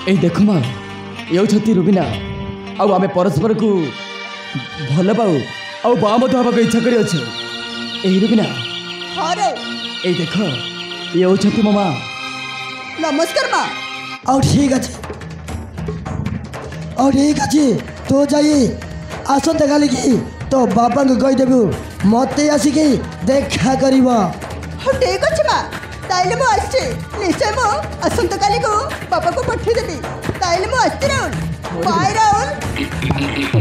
ए देख माँ ये छती रुबिना आम परस्पर को भल पाऊ आउ बा हवा इच्छा कर रुबिना हाँ रे ए देख ये छती मो माँ नमस्कार माँ और ठीक अच्छे तो जाइए आसंता काली की तो बाबा को कहीदेबू मत आसिक देखा कर हाँ ठीक अच्छे माँ ताइले मु आछे निश्चय मु आसंता काली को बाबा को पठे देबी ताइले मु आछे राहुल बाय राहुल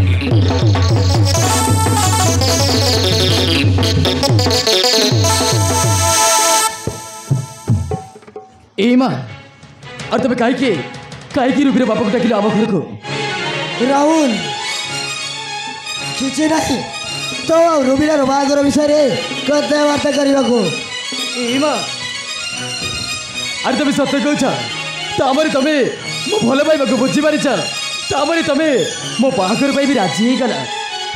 ए माँ और तुम्हें कहीं रुबिना बापा को डाकिल आम घर को राहुल किसी नहीं तो रुबिना बागर विषय कथबार्ता करने को ए माँ अरे तुम सत्य कह तमें मो भल पाइबा को बुझी पारिछ तमें मो बाहागर भी राजी ही गला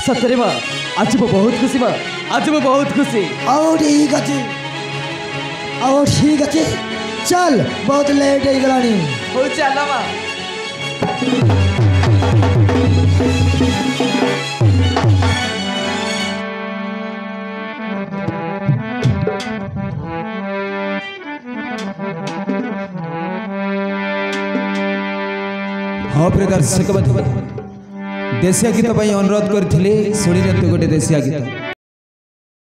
सतरे माँ आज मो बहुत खुशी माँ आज मो बहुत खुशी ठीक अच्छे चल बहुत लेट हो गलानी हो चल माँ हाँ प्रिय दर्शक देशिया गीत अनुरोध करते शुणी गोटे देशिया गीत।